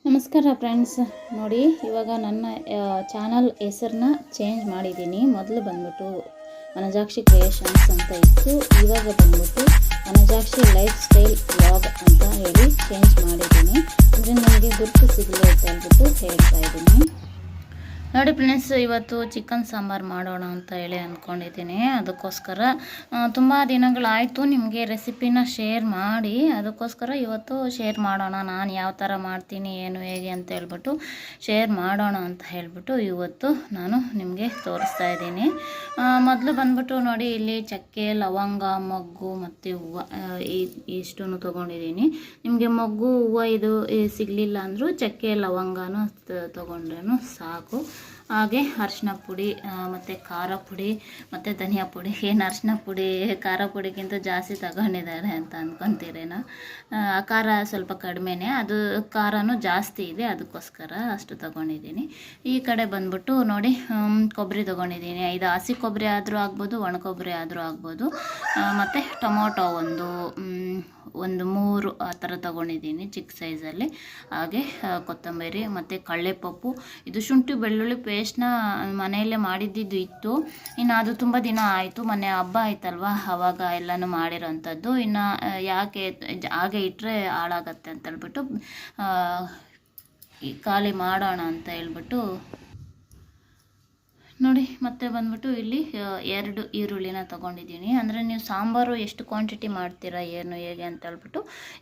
ನಮಸ್ಕಾರ ಫ್ರೆಂಡ್ಸ್. ನೋಡಿ, ಇವಾಗ ನನ್ನ ಚಾನಲ್ ಹೆಸರನ್ನ ಚೇಂಜ್ ಮಾಡಿದ್ದೀನಿ. ಮೊದಲು ಬಂದ್ಬಿಟ್ಟು ವನಜಾಕ್ಷಿ ಕ್ರಿಯೇಷನ್ಸ್ ಅಂತ ಇತ್ತು. ಇವಾಗ ಬಂದ್ಬಿಟ್ಟು ವನಜಾಕ್ಷಿ ಲೈಫ್ ಸ್ಟೈಲ್ ವ್ಲಾಗ್ ಅಂತ ಹೇಳಿ ಚೇಂಜ್ ಮಾಡಿದ್ದೀನಿ. ಅಂದರೆ ನನಗೆ ಗುರುತು ಸಿಗಲಿ ಅಂತ ಹೇಳ್ಬಿಟ್ಟು ಹೇಳ್ತಾ ಇದ್ದೀನಿ. ನೋಡಿ ಫ್ರೆಂಡ್ಸ್, ಇವತ್ತು ಚಿಕನ್ ಸಾಂಬಾರು ಮಾಡೋಣ ಅಂತ ಹೇಳಿ ಅಂದ್ಕೊಂಡಿದ್ದೀನಿ. ಅದಕ್ಕೋಸ್ಕರ ತುಂಬ ದಿನಗಳಾಯಿತು ನಿಮಗೆ ರೆಸಿಪಿನ ಶೇರ್ ಮಾಡಿ, ಅದಕ್ಕೋಸ್ಕರ ಇವತ್ತು ಶೇರ್ ಮಾಡೋಣ. ನಾನು ಯಾವ ಥರ ಮಾಡ್ತೀನಿ, ಏನು ಹೇಗೆ ಅಂತ ಹೇಳ್ಬಿಟ್ಟು ಶೇರ್ ಮಾಡೋಣ ಅಂತ ಹೇಳ್ಬಿಟ್ಟು ಇವತ್ತು ನಾನು ನಿಮಗೆ ತೋರಿಸ್ತಾ ಇದ್ದೀನಿ. ಮೊದಲು ಬಂದ್ಬಿಟ್ಟು ನೋಡಿ, ಇಲ್ಲಿ ಚಕ್ಕೆ, ಲವಂಗ, ಮೊಗ್ಗು ಮತ್ತು ಹೂವು ಇಷ್ಟನ್ನು ತೊಗೊಂಡಿದ್ದೀನಿ. ನಿಮಗೆ ಮೊಗ್ಗು ಹೂವು ಇದು ಸಿಗಲಿಲ್ಲ ಅಂದರೂ ಚಕ್ಕೆ ಲವಂಗನೂ ತೊಗೊಂಡ್ರೂ ಸಾಕು. ಹಾಗೆ ಅರಿಶಿನ ಪುಡಿ ಮತ್ತು ಖಾರ ಪುಡಿ ಮತ್ತು ಧನಿಯಾ ಪುಡಿ. ಏನು ಅರಿಶಿನ ಪುಡಿ ಖಾರ ಪುಡಿಗಿಂತ ಜಾಸ್ತಿ ತಗೊಂಡಿದ್ದಾರೆ ಅಂತ ಅಂದ್ಕೊತೀರೇನೋ. ಖಾರ ಸ್ವಲ್ಪ ಕಡಿಮೆನೇ, ಅದು ಖಾರನೂ ಜಾಸ್ತಿ ಇದೆ, ಅದಕ್ಕೋಸ್ಕರ ಅಷ್ಟು ತೊಗೊಂಡಿದ್ದೀನಿ. ಈ ಕಡೆ ಬಂದ್ಬಿಟ್ಟು ನೋಡಿ, ಕೊಬ್ಬರಿ ತೊಗೊಂಡಿದ್ದೀನಿ. ಇದು ಹಸಿ ಕೊಬ್ಬರಿ ಆದರೂ ಆಗ್ಬೋದು, ಒಣ ಕೊಬ್ಬರಿ ಆದರೂ ಆಗ್ಬೋದು. ಮತ್ತು ಟೊಮೊಟೊ ಒಂದು 3 ಆ ಥರ ತೊಗೊಂಡಿದ್ದೀನಿ ಚಿಕ್ಕ ಸೈಜಲ್ಲಿ. ಹಾಗೆ ಕೊತ್ತಂಬರಿ ಮತ್ತು ಕಡಲೆಪಪ್ಪು. ಇದು ಶುಂಠಿ ಬೆಳ್ಳುಳ್ಳಿ ಪೇಸ್ಟ್ನ ಮನೆಯಲ್ಲೇ ಮಾಡಿದ್ದಿದ್ದು ಇತ್ತು. ಇನ್ನು ಅದು ತುಂಬ ದಿನ ಆಯಿತು, ಮೊನ್ನೆ ಹಬ್ಬ ಆಯ್ತಲ್ವ, ಆವಾಗ ಎಲ್ಲನೂ ಮಾಡಿರೋಂಥದ್ದು. ಇನ್ನು ಯಾಕೆ ಹಾಗೆ ಇಟ್ಟರೆ ಹಾಳಾಗತ್ತೆ ಅಂತ ಹೇಳ್ಬಿಟ್ಟು ಖಾಲಿ ಮಾಡೋಣ ಅಂತ ಹೇಳ್ಬಿಟ್ಟು ನೋಡಿ. ಮತ್ತೆ ಬಂದ್ಬಿಟ್ಟು ಇಲ್ಲಿ 2 ಈರುಳ್ಳಿನ ತೊಗೊಂಡಿದ್ದೀನಿ. ಅಂದರೆ ನೀವು ಸಾಂಬಾರು ಎಷ್ಟು ಕ್ವಾಂಟಿಟಿ ಮಾಡ್ತೀರಾ, ಏನು ಹೇಗೆ ಅಂತ ಹೇಳ್ಬಿಟ್ಟು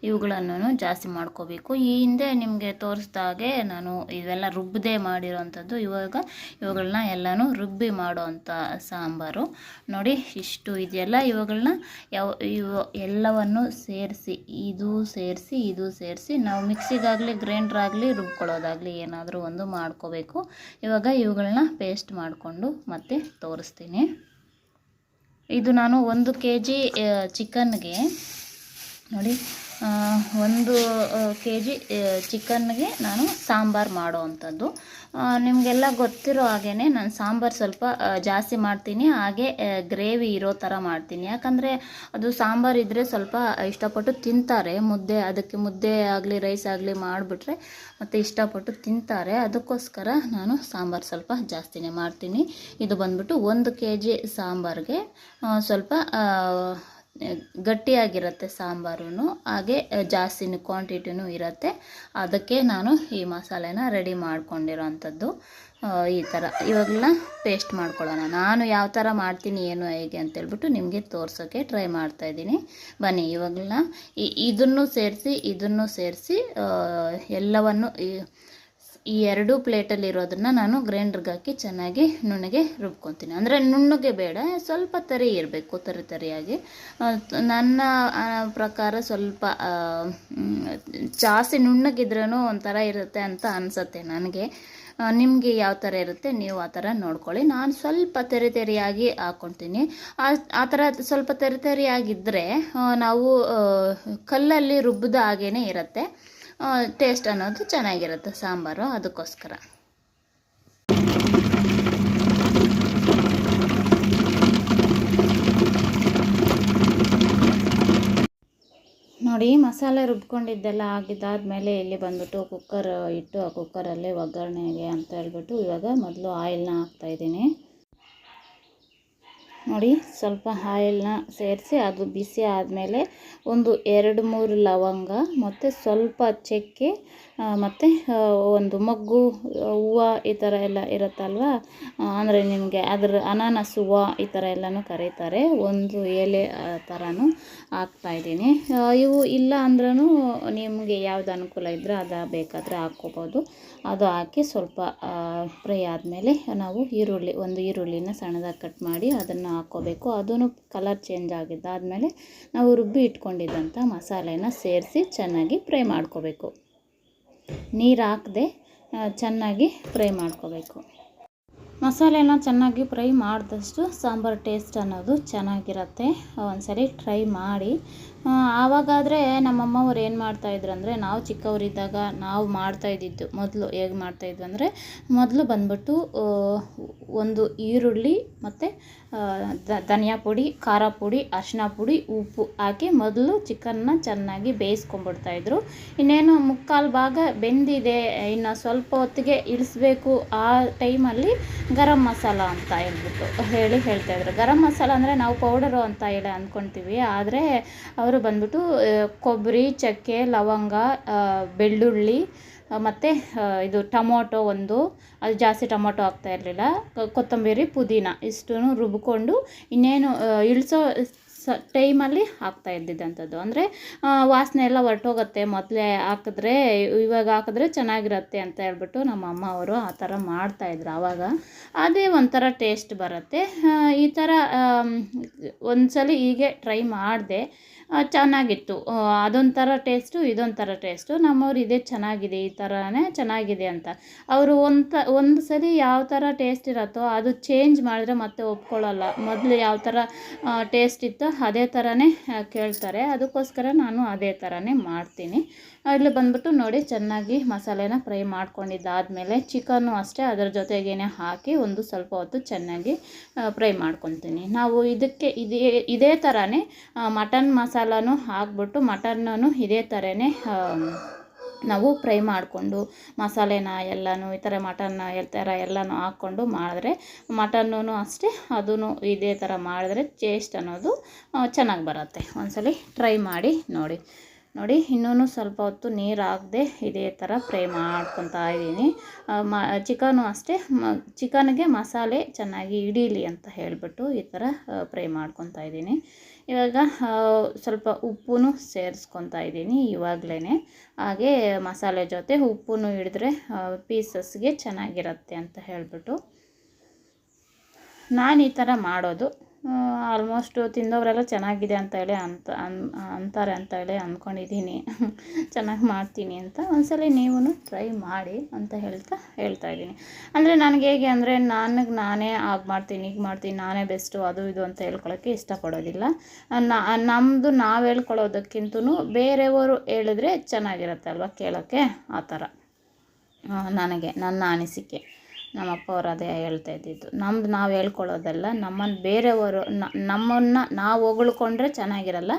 ಇವುಗಳನ್ನು ಜಾಸ್ತಿ ಮಾಡ್ಕೋಬೇಕು. ಈ ಹಿಂದೆ ನಿಮಗೆ ತೋರಿಸ್ದಾಗೆ ನಾನು ಇವೆಲ್ಲ ರುಬ್ಬದೇ ಮಾಡಿರೋವಂಥದ್ದು. ಇವುಗಳನ್ನ ಎಲ್ಲನೂ ರುಬ್ಬಿ ಮಾಡೋ ಅಂಥ ಸಾಂಬಾರು. ನೋಡಿ, ಇಷ್ಟು ಇದೆಲ್ಲ ಇವುಗಳನ್ನ ಎಲ್ಲವನ್ನು ಸೇರಿಸಿ ಇದು ಸೇರಿಸಿ ನಾವು ಮಿಕ್ಸಿಗಾಗಲಿ ಗ್ರೈಂಡ್ರಾಗಲಿ ರುಬ್ಕೊಳ್ಳೋದಾಗಲಿ ಏನಾದರೂ ಒಂದು ಮಾಡ್ಕೋಬೇಕು. ಇವಾಗ ಇವುಗಳನ್ನ ಪೇಸ್ಟ್ ಮಾಡಿಕೊಂಡು ಮತ್ತೆ ತೋರಿಸ್ತೀನಿ. ಇದು ನಾನು 1 kg ಚಿಕನ್ಗೆ ನೋಡಿ, 1 kg ಚಿಕನ್ಗೆ ನಾನು ಸಾಂಬಾರು ಮಾಡೋ ಅಂಥದ್ದು. ನಿಮಗೆಲ್ಲ ಗೊತ್ತಿರೋ ಹಾಗೇ ನಾನು ಸಾಂಬಾರು ಸ್ವಲ್ಪ ಜಾಸ್ತಿ ಮಾಡ್ತೀನಿ. ಹಾಗೆ ಗ್ರೇವಿ ಇರೋ ಥರ ಮಾಡ್ತೀನಿ. ಯಾಕಂದರೆ ಅದು ಸಾಂಬಾರು ಇದ್ದರೆ ಸ್ವಲ್ಪ ಇಷ್ಟಪಟ್ಟು ತಿಂತಾರೆ. ಅದಕ್ಕೆ ಮುದ್ದೆ ಆಗಲಿ ರೈಸ್ ಆಗಲಿ ಮಾಡಿಬಿಟ್ರೆ ಮತ್ತು ಇಷ್ಟಪಟ್ಟು ತಿಂತಾರೆ. ಅದಕ್ಕೋಸ್ಕರ ನಾನು ಸಾಂಬಾರು ಸ್ವಲ್ಪ ಜಾಸ್ತಿನೇ ಮಾಡ್ತೀನಿ. ಇದು ಬಂದ್ಬಿಟ್ಟು 1 kg ಸಾಂಬಾರಿಗೆ ಸ್ವಲ್ಪ ಗಟ್ಟಿಯಾಗಿರುತ್ತೆ ಸಾಂಬಾರು. ಹಾಗೆ ಜಾಸ್ತಿನೂ ಕ್ವಾಂಟಿಟಿನೂ ಇರುತ್ತೆ. ಅದಕ್ಕೆ ನಾನು ಈ ಮಸಾಲೆನ ರೆಡಿ ಮಾಡ್ಕೊಂಡಿರೋ ಅಂಥದ್ದು. ಈ ಥರ ಇವಾಗೆಲ್ಲ ಪೇಸ್ಟ್ ಮಾಡ್ಕೊಳ್ಳೋಣ. ನಾನು ಯಾವ ಥರ ಮಾಡ್ತೀನಿ, ಏನು ಹೇಗೆ ಅಂತೇಳ್ಬಿಟ್ಟು ನಿಮಗೆ ತೋರ್ಸೋಕ್ಕೆ ಟ್ರೈ ಮಾಡ್ತಾಯಿದ್ದೀನಿ. ಬನ್ನಿ, ಇವಾಗೆಲ್ಲ ಇದನ್ನು ಸೇರಿಸಿ ಎಲ್ಲವನ್ನು ಈ 2 ಪ್ಲೇಟಲ್ಲಿ ಇರೋದನ್ನು ನಾನು ಗ್ರೈಂಡ್ರಿಗೆ ಹಾಕಿ ಚೆನ್ನಾಗಿ ನುಣ್ಣಗೆ ರುಬ್ಕೊತೀನಿ. ಅಂದರೆ ನುಣ್ಣಗೆ ಬೇಡ, ಸ್ವಲ್ಪ ತರಿ ಇರಬೇಕು, ತರಿಯಾಗಿ. ನನ್ನ ಪ್ರಕಾರ ಸ್ವಲ್ಪ ಜಾಸ್ತಿ ನುಣ್ಣಗಿದ್ರೂ ಒಂಥರ ಇರುತ್ತೆ ಅಂತ ಅನಿಸುತ್ತೆ ನನಗೆ. ನಿಮಗೆ ಯಾವ ಥರ ಇರುತ್ತೆ ನೀವು ಆ ಥರ ನೋಡ್ಕೊಳ್ಳಿ. ನಾನು ಸ್ವಲ್ಪ ತೆರೆಯಾಗಿ ಹಾಕ್ಕೊತೀನಿ. ಆ ಥರ ಸ್ವಲ್ಪ ತೆರೆಯಾಗಿದ್ದರೆ ನಾವು ಕಲ್ಲಲ್ಲಿ ರುಬ್ಬಿದ ಹಾಗೇ ಇರುತ್ತೆ. ಟೇಸ್ಟ್ ಅನ್ನೋದು ಚೆನ್ನಾಗಿರುತ್ತೆ ಸಾಂಬಾರು. ಅದಕ್ಕೋಸ್ಕರ ನೋಡಿ, ಮಸಾಲೆ ರುಬ್ಕೊಂಡಿದ್ದೆಲ್ಲ ಆಗಿದ್ದಾದಮೇಲೆ ಇಲ್ಲಿ ಬಂದ್ಬಿಟ್ಟು ಕುಕ್ಕರ್ ಇಟ್ಟು ಆ ಕುಕ್ಕರಲ್ಲಿ ಒಗ್ಗರಣೆಗೆ ಅಂತ ಹೇಳ್ಬಿಟ್ಟು ಇವಾಗ ಮೊದಲು ಆಯಿಲ್ನ ಹಾಕ್ತಾಯಿದ್ದೀನಿ. ನೋಡಿ, ಸ್ವಲ್ಪ ಆಯಿಲ್ನ ಸೇರಿಸಿ ಅದು ಬಿಸಿ ಆದಮೇಲೆ 2-3 ಲವಂಗ ಮತ್ತು ಸ್ವಲ್ಪ ಚಕ್ಕೆ ಮತ್ತು ಒಂದು ಮೊಗ್ಗು ಹೂವು ಈ ಥರ ಎಲ್ಲ ಇರುತ್ತಲ್ವ, ಅಂದರೆ ನಿಮಗೆ ಅದರ ಅನಾನಸ್ ಹೂವು ಈ ಥರ ಎಲ್ಲನೂ ಕರೀತಾರೆ. 1 ಎಲೆ ಥರನೂ ಹಾಕ್ತಾಯಿದ್ದೀನಿ. ಇವು ಇಲ್ಲ ಅಂದ್ರೂ ನಿಮಗೆ ಯಾವ್ದು ಅನುಕೂಲ ಇದ್ದರೆ ಅದು ಬೇಕಾದರೆ ಹಾಕ್ಕೋಬೋದು. ಅದು ಹಾಕಿ ಸ್ವಲ್ಪ ಫ್ರೈ ಆದಮೇಲೆ ನಾವು ಒಂದು ಈರುಳ್ಳಿನ ಸಣ್ಣದಾಗಿ ಕಟ್ ಮಾಡಿ ಅದನ್ನು ಹಾಕ್ಕೋಬೇಕು. ಅದೂ ಕಲರ್ ಚೇಂಜ್ ಆಗಿದ್ದಾದಮೇಲೆ ನಾವು ರುಬ್ಬಿ ಇಟ್ಕೊಂಡಿದ್ದಂಥ ಮಸಾಲೆನ ಸೇರಿಸಿ ಚೆನ್ನಾಗಿ ಫ್ರೈ ಮಾಡ್ಕೋಬೇಕು. ನೀರು ಹಾಕದೆ ಚೆನ್ನಾಗಿ ಫ್ರೈ ಮಾಡ್ಕೋಬೇಕು. ಮಸಾಲೆನ ಚೆನ್ನಾಗಿ ಫ್ರೈ ಮಾಡಿದಷ್ಟು ಸಾಂಬಾರು ಟೇಸ್ಟ್ ಅನ್ನೋದು ಚೆನ್ನಾಗಿರುತ್ತೆ. ಒಂದ್ಸರಿ ಟ್ರೈ ಮಾಡಿ. ಆವಾಗಾದರೆ ನಮ್ಮಮ್ಮವ್ರು ಏನು ಮಾಡ್ತಾಯಿದ್ರು ಅಂದರೆ, ನಾವು ಚಿಕ್ಕವರಿದ್ದಾಗ ನಾವು ಮಾಡ್ತಾಯಿದ್ದಿದ್ದು ಮೊದಲು ಹೇಗೆ ಮಾಡ್ತಾಯಿದ್ವಿ ಅಂದರೆ, ಮೊದಲು ಬಂದ್ಬಿಟ್ಟು ಒಂದು ಈರುಳ್ಳಿ ಮತ್ತು ಧನಿಯಾ ಪುಡಿ, ಖಾರ ಪುಡಿ, ಅರಿಶಿನ ಪುಡಿ, ಉಪ್ಪು ಹಾಕಿ ಮೊದಲು ಚಿಕನ್ನ ಚೆನ್ನಾಗಿ ಬೇಯಿಸ್ಕೊಂಬಿಡ್ತಾಯಿದ್ರು. ಇನ್ನೇನು ಮುಕ್ಕಾಲು ಭಾಗ ಬೆಂದಿದೆ, ಇನ್ನು ಸ್ವಲ್ಪ ಹೊತ್ತಿಗೆ ಇಳಿಸ್ಬೇಕು, ಆ ಟೈಮಲ್ಲಿ ಗರಂ ಮಸಾಲ ಅಂತ ಹೇಳ್ತಾಯಿದ್ರು. ಗರಂ ಮಸಾಲ ಅಂದರೆ ನಾವು ಪೌಡರು ಅಂತ ಹೇಳಿ ಅಂದ್ಕೊಳ್ತೀವಿ, ಆದರೆ ಅವರು ಬಂದ್ಬಿಟ್ಟು ಕೊಬ್ಬರಿ, ಚಕ್ಕೆ, ಲವಂಗ, ಬೆಳ್ಳುಳ್ಳಿ ಮತ್ತು ಇದು ಟೊಮೊಟೊ ಅದು ಜಾಸ್ತಿ ಟೊಮೊಟೊ ಹಾಕ್ತಾ ಇರಲಿಲ್ಲ, ಕೊತ್ತಂಬರಿ, ಪುದೀನ ಇಷ್ಟನ್ನು ರುಬ್ಕೊಂಡು ಇನ್ನೇನು ಇಳಿಸೋ ಟೈಮಲ್ಲಿ ಹಾಕ್ತಾ ಇದ್ದಿದ್ದಂಥದ್ದು. ಅಂದರೆ ವಾಸನೆ ಎಲ್ಲ ಹೊರ್ಟೋಗುತ್ತೆ ಮೊದಲೇ ಹಾಕಿದ್ರೆ, ಇವಾಗ ಹಾಕಿದ್ರೆ ಚೆನ್ನಾಗಿರುತ್ತೆ ಅಂತ ಹೇಳ್ಬಿಟ್ಟು ನಮ್ಮ ಅಮ್ಮ ಅವರು ಆ ಥರ ಮಾಡ್ತಾಯಿದ್ರು ಆವಾಗ. ಅದೇ ಒಂಥರ ಟೇಸ್ಟ್ ಬರುತ್ತೆ. ಈ ಥರ ಒಂದ್ಸಲ ಹೀಗೆ ಟ್ರೈ ಮಾಡಿದೆ, ಚೆನ್ನಾಗಿತ್ತು. ಅದೊಂಥರ ಟೇಸ್ಟು, ಇದೊಂಥರ ಟೇಸ್ಟು. ನಮ್ಮವ್ರು ಇದೇ ಚೆನ್ನಾಗಿದೆ, ಈ ಥರನೇ ಚೆನ್ನಾಗಿದೆ ಅಂತ. ಅವರು ಒಂದು ಸಲ ಯಾವ ಥರ ಟೇಸ್ಟ್ ಇರುತ್ತೋ ಅದು ಚೇಂಜ್ ಮಾಡಿದ್ರೆ ಮತ್ತೆ ಒಪ್ಕೊಳ್ಳಲ್ಲ. ಮೊದಲು ಯಾವ ಥರ ಟೇಸ್ಟ್ ಇತ್ತೋ ಅದೇ ಥರನೇ ಕೇಳ್ತಾರೆ. ಅದಕ್ಕೋಸ್ಕರ ನಾನು ಅದೇ ಥರನೇ ಮಾಡ್ತೀನಿ. ಇಲ್ಲಿ ಬಂದ್ಬಿಟ್ಟು ನೋಡಿ, ಚೆನ್ನಾಗಿ ಮಸಾಲೆನ ಫ್ರೈ ಮಾಡ್ಕೊಂಡಿದ್ದಾದಮೇಲೆ ಚಿಕನ್ನು ಅಷ್ಟೇ ಅದರ ಜೊತೆಗೇ ಹಾಕಿ ಒಂದು ಸ್ವಲ್ಪ ಹೊತ್ತು ಚೆನ್ನಾಗಿ ಫ್ರೈ ಮಾಡ್ಕೊತೀನಿ. ನಾವು ಇದಕ್ಕೆ ಇದೇ ಥರನೇ ಮಟನ್ ಮಸಾಲನೂ ಹಾಕ್ಬಿಟ್ಟು ಮಟನ್ನೂ ಇದೇ ಥರನೇ ನಾವು ಫ್ರೈ ಮಾಡಿಕೊಂಡು ಮಸಾಲೆನ ಎಲ್ಲನೂ ಈ ಥರ ಎಲ್ಲನೂ ಹಾಕ್ಕೊಂಡು ಮಾಡಿದ್ರೆ, ಮಟನ್ನೂ ಅಷ್ಟೇ ಅದೂ ಇದೇ ಥರ ಮಾಡಿದ್ರೆ ಟೇಸ್ಟ್ ಅನ್ನೋದು ಚೆನ್ನಾಗಿ ಬರುತ್ತೆ. ಒಂದ್ಸಲ ಟ್ರೈ ಮಾಡಿ ನೋಡಿ. ಇನ್ನೂ ಸ್ವಲ್ಪ ಹೊತ್ತು ನೀರು ಹಾಕದೆ ಇದೇ ಥರ ಫ್ರೈ ಮಾಡ್ಕೊತಾ ಇದ್ದೀನಿ. ಚಿಕನು ಅಷ್ಟೇ, ಚಿಕನ್ಗೆ ಮಸಾಲೆ ಚೆನ್ನಾಗಿ ಹಿಡೀಲಿ ಅಂತ ಹೇಳಿಬಿಟ್ಟು ಈ ಥರ ಫ್ರೈ ಮಾಡ್ಕೊತಾ ಇದ್ದೀನಿ. ಇವಾಗ ಸ್ವಲ್ಪ ಉಪ್ಪು ಸೇರಿಸ್ಕೊತಾ ಇದ್ದೀನಿ ಇವಾಗಲೇ. ಹಾಗೆ ಮಸಾಲೆ ಜೊತೆ ಉಪ್ಪು ಹಿಡಿದ್ರೆ ಪೀಸಸ್ಗೆ ಚೆನ್ನಾಗಿರುತ್ತೆ ಅಂತ ಹೇಳಿಬಿಟ್ಟು ನಾನು ಈ ಥರ ಮಾಡೋದು. ಆಲ್ಮೋಸ್ಟ್ ತಿಂದವರೆಲ್ಲ ಚೆನ್ನಾಗಿದೆ ಅಂತ ಹೇಳಿ ಅಂತಾರೆ ಅಂತ ಹೇಳಿ ಅಂದ್ಕೊಂಡಿದ್ದೀನಿ. ಚೆನ್ನಾಗಿ ಮಾಡ್ತೀನಿ ಅಂತ. ಒಂದ್ಸಲ ನೀವು ಟ್ರೈ ಮಾಡಿ ಅಂತ ಹೇಳ್ತಾ ಇದ್ದೀನಿ. ಅಂದರೆ ನನಗೆ ಹೇಗೆ ಅಂದರೆ, ನಾನೇ ಆಗ ಮಾಡ್ತೀನಿ, ಈಗ ಮಾಡ್ತೀನಿ, ನಾನೇ ಬೆಸ್ಟು ಅದು ಇದು ಅಂತ ಹೇಳ್ಕೊಳ್ಳೋಕ್ಕೆ ಇಷ್ಟಪಡೋದಿಲ್ಲ. ನಮ್ಮದು ನಾವು ಹೇಳ್ಕೊಳ್ಳೋದಕ್ಕಿಂತನೂ ಬೇರೆಯವರು ಹೇಳಿದ್ರೆ ಚೆನ್ನಾಗಿರುತ್ತೆ ಅಲ್ವ ಕೇಳೋಕ್ಕೆ, ಆ ಥರ ನನ್ನ ಅನಿಸಿಕೆ. ನಮ್ಮಪ್ಪ ಅವರು ಅದೇ ಹೇಳ್ತಾ ಇದ್ದಿದ್ದು, ನಮ್ದು ನಾವು ಹೇಳ್ಕೊಳ್ಳೋದಲ್ಲ, ನಮ್ಮನ್ನು ನಾವು ಹೊಗಳ್ಕೊಂಡ್ರೆ ಚೆನ್ನಾಗಿರಲ್ಲ,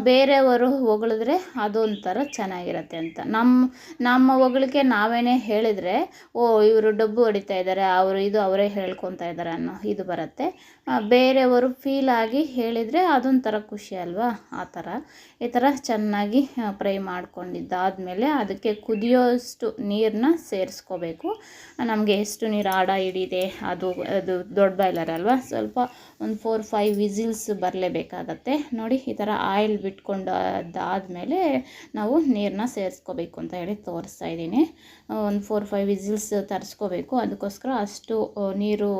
ಬೇರೆಯವರು ಹೊಗಳಿದ್ರೆ ಅದೊಂಥರ ಚೆನ್ನಾಗಿರುತ್ತೆ ಅಂತ. ನಮ್ಮ ಹೊಗಳಿಕೆ ನಾವೇ ಹೇಳಿದರೆ, ಇವರು ಡಬ್ಬು ಹೊಡಿತಾ ಇದ್ದಾರೆ, ಅವರೇ ಹೇಳ್ಕೊತಾ ಇದ್ದಾರೆ ಅನ್ನೋ ಇದು ಬರುತ್ತೆ. ಬೇರೆಯವರು ಫೀಲಾಗಿ ಹೇಳಿದರೆ ಅದೊಂಥರ ಖುಷಿ ಅಲ್ವಾ, ಆ ಥರ. ಈ ಥರ ಚೆನ್ನಾಗಿ ಫ್ರೈ ಮಾಡ್ಕೊಂಡಿದ್ದಾದಮೇಲೆ ಅದಕ್ಕೆ ಕುದಿಯೋಷ್ಟು ನೀರನ್ನ ಸೇರಿಸ್ಕೋಬೇಕು. ನಮಗೆ ಎಷ್ಟು ನೀರು ಆಡ ಹಿಡಿದೆ, ಅದು ದೊಡ್ಡ ಬಾಯ್ಲರ್ ಅಲ್ವಾ, ಸ್ವಲ್ಪ ಒಂದು 4-5 ವಿಸಿಲ್ಸ್ ಬರಲೇಬೇಕಾಗತ್ತೆ. ನೋಡಿ, ಈ ಥರ ಆಯಿಲ್ ಬಿಟ್ಕೊಂಡಾದಮೇಲೆ ನಾವು ನೀರನ್ನ ಸೇರಿಸ್ಕೋಬೇಕು ಅಂತ ಹೇಳಿ ತೋರಿಸ್ತಾ ಇದ್ದೀನಿ. ಒಂದು 4-5 ವಿಸಿಲ್ಸ್ ತರಿಸ್ಕೋಬೇಕು. ಅದಕ್ಕೋಸ್ಕರ ಅಷ್ಟು ನೀರು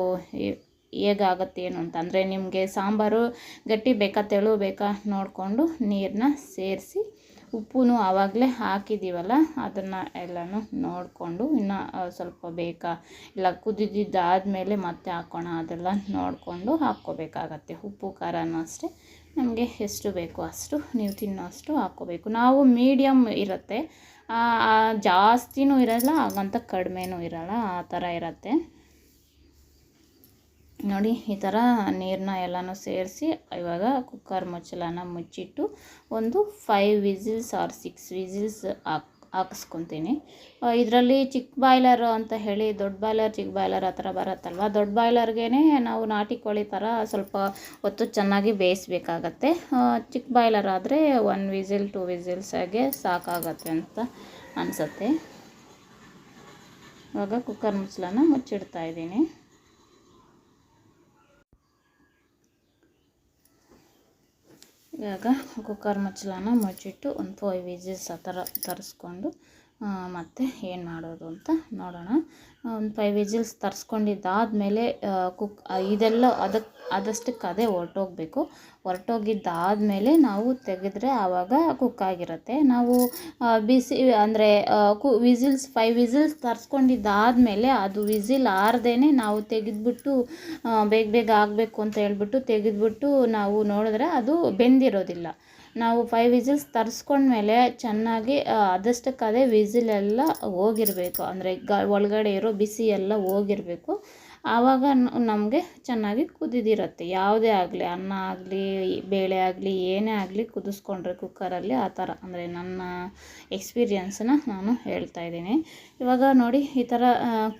ಹೇಗಾಗುತ್ತೆ ಏನು ಅಂತ. ಅಂದರೆ ನಿಮಗೆ ಸಾಂಬಾರು ಗಟ್ಟಿ ಬೇಕಾ ತೆಳು ಬೇಕಾ ನೋಡಿಕೊಂಡು ನೀರನ್ನ ಸೇರಿಸಿ, ಉಪ್ಪು ಆವಾಗಲೇ ಹಾಕಿದ್ದೀವಲ್ಲ ಅದನ್ನು ಎಲ್ಲನೂ ನೋಡಿಕೊಂಡು, ಇನ್ನು ಸ್ವಲ್ಪ ಬೇಕಾ ಇಲ್ಲ ಕುದಿದಿದ್ದಾದಮೇಲೆ ಮತ್ತೆ ಹಾಕೋಣ ಅದೆಲ್ಲ ನೋಡಿಕೊಂಡು ಹಾಕ್ಕೋಬೇಕಾಗತ್ತೆ. ಉಪ್ಪು ಖಾರನೂ ಅಷ್ಟೇ ನಮಗೆ ಎಷ್ಟು ಬೇಕೋ ಅಷ್ಟು ನೀವು ತಿನ್ನೋ ಅಷ್ಟು ಹಾಕ್ಕೋಬೇಕು. ನಾವು ಮೀಡಿಯಮ್ ಇರುತ್ತೆ, ಜಾಸ್ತಿನೂ ಇರಲ್ಲ ಹಾಗಂತ ಕಡಿಮೆನೂ ಇರಲ್ಲ, ಆ ಥರ ಇರುತ್ತೆ. ನೋಡಿ, ಈ ಥರ ನೀರನ್ನ ಎಲ್ಲನೂ ಸೇರಿಸಿ ಇವಾಗ ಕುಕ್ಕರ್ ಮುಚ್ಚಳನ ಮುಚ್ಚಿಟ್ಟು ಒಂದು 5 ವಿಸಿಲ್ಸ್ ಆರ್ 6 ವಿಸಿಲ್ಸ್ ಹಾಕಿಸ್ಕೊತೀನಿ. ಇದರಲ್ಲಿ ಚಿಕ್ಕ ಬಾಯ್ಲರ್ ಅಂತ ಹೇಳಿ, ದೊಡ್ಡ ಬಾಯ್ಲರ್ ಚಿಕ್ಕ ಬಾಯ್ಲರ್ ಆ ಥರ ಬರುತ್ತಲ್ವ, ದೊಡ್ಡ ಬಾಯ್ಲರ್ಗೇ ನಾವು ನಾಟಿ ಕೋಳಿ ಥರ ಸ್ವಲ್ಪ ಹೊತ್ತು ಚೆನ್ನಾಗಿ ಬೇಯಿಸ್ಬೇಕಾಗತ್ತೆ. ಚಿಕ್ಕ ಬಾಯ್ಲರ್ ಆದರೆ 1 ವಿಸಿಲ್ 2 ವಿಸಿಲ್ಸಾಗೆ ಸಾಕಾಗತ್ತೆ ಅಂತ ಅನಿಸುತ್ತೆ. ಇವಾಗ ಕುಕ್ಕರ್ ಮುಚ್ಚಳನ ಮುಚ್ಚಿಡ್ತಾ ಇದ್ದೀನಿ. ಇವಾಗ ಕುಕ್ಕರ್ ಮುಚ್ಚಳನ ಮುಚ್ಚಿಟ್ಟು ಒಂದು 5 ವಿಸಿಲ್ಸ್ ಆ ಥರ ತರಿಸ್ಕೊಂಡು ಮತ್ತು ಏನು ಮಾಡೋದು ಅಂತ ನೋಡೋಣ. ಒಂದು 5 ವಿಸಿಲ್ಸ್ ತರಿಸ್ಕೊಂಡಿದ್ದಾದಮೇಲೆ ಇದೆಲ್ಲ ಅದಷ್ಟಕ್ಕೆ ಅದೇ ಹೊರಟೋಗಿದ್ದಾದಮೇಲೆ ನಾವು ತೆಗೆದ್ರೆ ಆವಾಗ ಕುಕ್ಕಾಗಿರುತ್ತೆ. ನಾವು ಬಿಸಿ ಅಂದರೆ 5 ವಿಸಿಲ್ಸ್ ತರಿಸ್ಕೊಂಡಿದ್ದಾದಮೇಲೆ ಅದು ವಿಸಿಲ್ ಆರದೇನೆ ನಾವು ತೆಗೆದ್ಬಿಟ್ಟು ಬೇಗ ಆಗಬೇಕು ಅಂತ ಹೇಳ್ಬಿಟ್ಟು ತೆಗೆದ್ಬಿಟ್ಟು ನಾವು ನೋಡಿದ್ರೆ ಅದು ಬೆಂದಿರೋದಿಲ್ಲ. ನಾವು 5 ವಿಸಿಲ್ಸ್ ತರಿಸ್ಕೊಂಡ್ಮೇಲೆ ಚೆನ್ನಾಗಿ ಅದಷ್ಟಕ್ಕದೇ ವಿಸಿಲೆಲ್ಲ ಹೋಗಿರಬೇಕು, ಅಂದರೆ ಒಳಗಡೆ ಇರೋ ಬಿಸಿ ಎಲ್ಲ ಹೋಗಿರಬೇಕು. ಆವಾಗ ನಮಗೆ ಚೆನ್ನಾಗಿ ಕುದಿದಿರುತ್ತೆ. ಯಾವುದೇ ಆಗಲಿ, ಅನ್ನ ಆಗಲಿ ಬೇಳೆ ಆಗಲಿ ಏನೇ ಆಗಲಿ ಕುದಿಸ್ಕೊಂಡ್ರೆ ಕುಕ್ಕರಲ್ಲಿ ಆ ಥರ, ಅಂದರೆ ನನ್ನ ಎಕ್ಸ್ಪೀರಿಯನ್ಸನ್ನ ನಾನು ಹೇಳ್ತಾಯಿದ್ದೀನಿ. ಇವಾಗ ನೋಡಿ ಈ ಥರ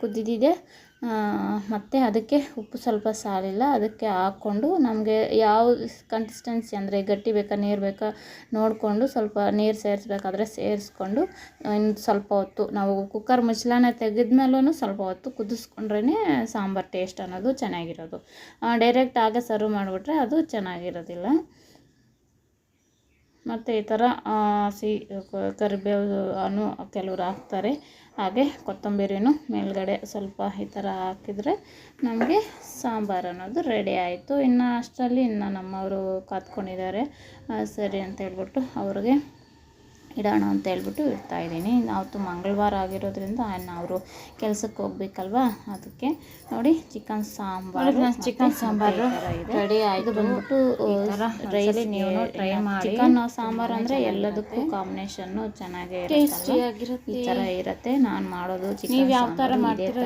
ಕುದಿದಿದೆ. ಮತ್ತು ಅದಕ್ಕೆ ಉಪ್ಪು ಸ್ವಲ್ಪ ಸಾಲಿಲ್ಲ, ಅದಕ್ಕೆ ಹಾಕ್ಕೊಂಡು ನಮಗೆ ಯಾವ ಕನ್ಸಿಸ್ಟೆನ್ಸಿ, ಅಂದರೆ ಗಟ್ಟಿ ಬೇಕಾ ನೀರು ಬೇಕಾ ನೋಡಿಕೊಂಡು ಸ್ವಲ್ಪ ನೀರು ಸೇರಿಸ್ಬೇಕಾದ್ರೆ ಸೇರಿಸ್ಕೊಂಡು ಇನ್ನು ಸ್ವಲ್ಪ ಹೊತ್ತು ನಾವು ಕುಕ್ಕರ್ ಮುಚ್ಚಳನ ತೆಗೆದ್ಮೇಲೂ ಸ್ವಲ್ಪ ಹೊತ್ತು ಕುದಿಸ್ಕೊಂಡ್ರೇ ಸಾಂಬಾರು ಟೇಸ್ಟ್ ಅನ್ನೋದು ಚೆನ್ನಾಗಿರೋದು. ಡೈರೆಕ್ಟ್ ಆಗ ಸರ್ವ್ ಮಾಡಿಬಿಟ್ರೆ ಅದು ಚೆನ್ನಾಗಿರೋದಿಲ್ಲ. ಮತ್ತು ಈ ಥರ ಕರಿಬೇವು ಕೆಲವರು ಹಾಕ್ತಾರೆ, ಹಾಗೆ ಕೊತ್ತಂಬರಿನೂ ಮೇಲ್ಗಡೆ ಸ್ವಲ್ಪ ಈ ಥರ ಹಾಕಿದರೆ ನಮಗೆ ಸಾಂಬಾರು ಅನ್ನೋದು ರೆಡಿ ಆಯಿತು. ಇನ್ನು ಅಷ್ಟರಲ್ಲಿ ಇನ್ನು ನಮ್ಮವರು ಕಾತ್ಕೊಂಡಿದ್ದಾರೆ, ಸರಿ ಅಂತ ಹೇಳ್ಬಿಟ್ಟು ಅವ್ರಿಗೆ ಇಡೋಣ ಅಂತ ಹೇಳ್ಬಿಟ್ಟು ಇಡ್ತಾಯಿದ್ದೀನಿ. ಅವತ್ತು ಮಂಗಳವಾರ ಆಗಿರೋದ್ರಿಂದ ಅವರು ಕೆಲಸಕ್ಕೆ ಹೋಗ್ಬೇಕಲ್ವ, ಅದಕ್ಕೆ ನೋಡಿ ಚಿಕನ್ ಸಾಂಬಾರು ರೆಡಿ ಆಯಿತು. ಬಂದ್ಬಿಟ್ಟು ರೈಸ್ ನೀವು ಟ್ರೈ ಮಾಡಿ. ಚಿಕನ್ ಸಾಂಬಾರು ಅಂದರೆ ಎಲ್ಲದಕ್ಕೂ ಕಾಂಬಿನೇಷನ್ನು ಚೆನ್ನಾಗೇ ಟೇಸ್ಟಿಯಾಗಿರುತ್ತೆ, ಈ ಥರ ಇರುತ್ತೆ. ನಾನು ಮಾಡೋದು ಚಿಕನ್ ನೀವು ಯಾವ ಥರ ಮಾಡ್ತೀರೋ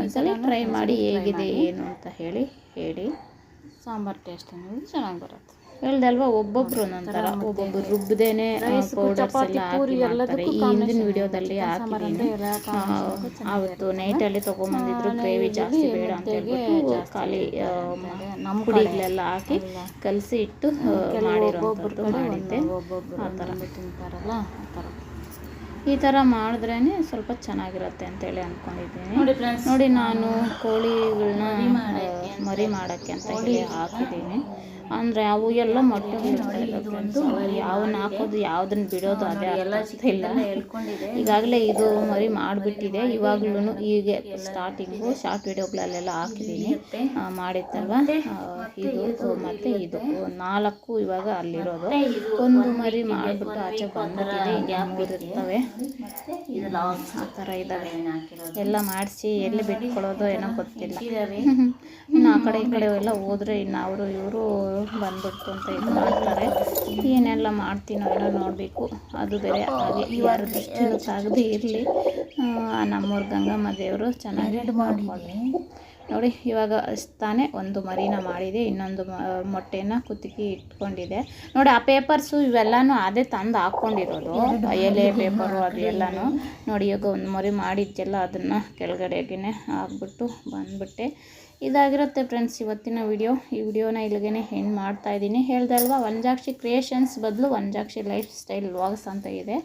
ಒಂದ್ಸಲ ಟ್ರೈ ಮಾಡಿ ಹೇಗಿದೆ ಏನು ಅಂತ ಹೇಳಿ ಸಾಂಬಾರು ಟೇಸ್ಟ್ ಅನ್ನೋದು ಚೆನ್ನಾಗಿ ಬರುತ್ತೆ. ಹೇಳ್ದಲ್ವಾ, ಒಬ್ಬೊಬ್ರು ಒಂದೊಂಥರ, ಒಬ್ಬೊಬ್ರು ರುಬ್ಬದೇನೆ ಪೌಡರ್ಸ್ ಎಲ್ಲ ಹಾಕಿ ಮಾಡ್ತಾರೆ. ಈ ಹಿಂದಿನ ವಿಡಿಯೋದಲ್ಲಿ ಹಾಕಿದ್ದೀನಿ. ಅವತ್ತು ನೈಟಲ್ಲಿ ತೊಗೊಂಬಂದಿದ್ರು, ಗ್ರೇವಿ ಜಾಸ್ತಿ ಬೇಡ ಅಂತ ಹೇಳ್ಬಿಟ್ಟು ಖಾಲಿ ನಮ್ಮ ಪುಡಿಗಳೆಲ್ಲ ಹಾಕಿ ಕಲಸಿ ಇಟ್ಟು ಮಾಡಿರೋಂಥದ್ದು ಮಾಡಿದ್ದೆ. ಆ ಥರ ತಿಂತಾರಲ್ಲ, ಆ ಥರ ಈ ಥರ ಮಾಡಿದ್ರೇ ಸ್ವಲ್ಪ ಚೆನ್ನಾಗಿರುತ್ತೆ ಅಂತೇಳಿ ಅಂದ್ಕೊಂಡಿದ್ದೀನಿ. ನೋಡಿ ನಾನು ಕೋಳಿಗಳನ್ನ ಮರಿ ಮಾಡೋಕ್ಕೆ ಅಂತ ಹೇಳಿ ಹಾಕಿದ್ದೀನಿ. ಅಂದರೆ ಅವು ಎಲ್ಲ ಮೊಟ್ಟೆಗಳು ಯಾವನ್ನ ಹಾಕೋದು ಯಾವುದನ್ನ ಬಿಡೋದು ಅದೇ ಇಲ್ಲ. ಈಗಾಗಲೇ ಇದು ಮರಿ ಮಾಡಿಬಿಟ್ಟಿದೆ. ಇವಾಗ್ಲೂ ಹೀಗೆ ಸ್ಟಾರ್ಟಿಂಗು ಶಾರ್ಟ್ ವಿಡಿಯೋಗಳಲ್ಲೆಲ್ಲ ಹಾಕಿದ್ದೀನಿ, ಮಾಡಿತ್ತಲ್ವ. ಇದು ಮತ್ತು ಇದು 4 ಇವಾಗ ಅಲ್ಲಿರೋದು. ಒಂದು ಮರಿ ಮಾಡಿಬಿಟ್ಟು ಆಚೆ ಬಂದ್ಬಿಟ್ಟಿದೆ, ಇನ್ನು 3 ಇರ್ತವೆ. ಆ ಥರ ಇದ್ದಾವೆ. ಎಲ್ಲ ಮಾಡಿಸಿ ಎಲ್ಲಿ ಬಿಟ್ಕೊಳ್ಳೋದೋ ಏನೋ ಗೊತ್ತಿಲ್ಲ. ಇನ್ನು ಆ ಕಡೆ ಈ ಕಡೆ ಎಲ್ಲ ಹೋದರೆ ಇನ್ನು ಇವರು ಬಂದ್ಬಿಡ್ತು ಅಂತ ಇದು ಮಾಡ್ತಾರೆ. ಏನೆಲ್ಲ ಮಾಡ್ತೀನೋ ಏನೋ ನೋಡಬೇಕು, ಅದು ಬೇರೆ. ಹಾಗೆ ಯಾರು ದೃಷ್ಟಿನೂ ತಾಗದೇ ಇರಲಿ, ನಮ್ಮೂರ ಗಂಗಮ್ಮ ದೇವರು ಚೆನ್ನಾಗಿ ಮಾಡ್ಕೊಳ್ಳಿ. ನೋಡಿ ಇವಾಗ ತಾನೇ ಒಂದು ಮರಿನ ಮಾಡಿದೆ, ಇನ್ನೊಂದು ಮೊಟ್ಟೆನ ಕುತ್ತಿಗೆ ಇಟ್ಕೊಂಡಿದೆ. ನೋಡಿ ಆ ಪೇಪರ್ಸು ಇವೆಲ್ಲನೂ ಅದೇ ತಂದು ಹಾಕ್ಕೊಂಡಿರೋದು, ಎಲೆ ಪೇಪರು ಅದು ಎಲ್ಲನೂ. ನೋಡಿ ಇವಾಗ ಒಂದು ಮರಿ ಮಾಡಿದ್ದೆಲ್ಲ ಅದನ್ನು ಕೆಳಗಡೆಗೆ ಹಾಕ್ಬಿಟ್ಟು ಬಂದುಬಿಟ್ಟೆ. ಇದಾಗಿರುತ್ತೆ ಫ್ರೆಂಡ್ಸ್ ಇವತ್ತಿನ ವಿಡಿಯೋ. ಈ ವಿಡಿಯೋನ ಇಲ್ಲಿಗೆ ಎಂಡ್ ಮಾಡ್ತಾಯಿದ್ದೀನಿ. ಹೇಳ್ದೆ ಅಲ್ವಾ, ವಂಜಾಕ್ಷಿ ಕ್ರಿಯೇಷನ್ಸ್ ಬದಲು ವಂಜಾಕ್ಷಿ ಲೈಫ್ ಸ್ಟೈಲ್ ವ್ಲಾಗ್ಸ್ ಅಂತ ಇದೆ.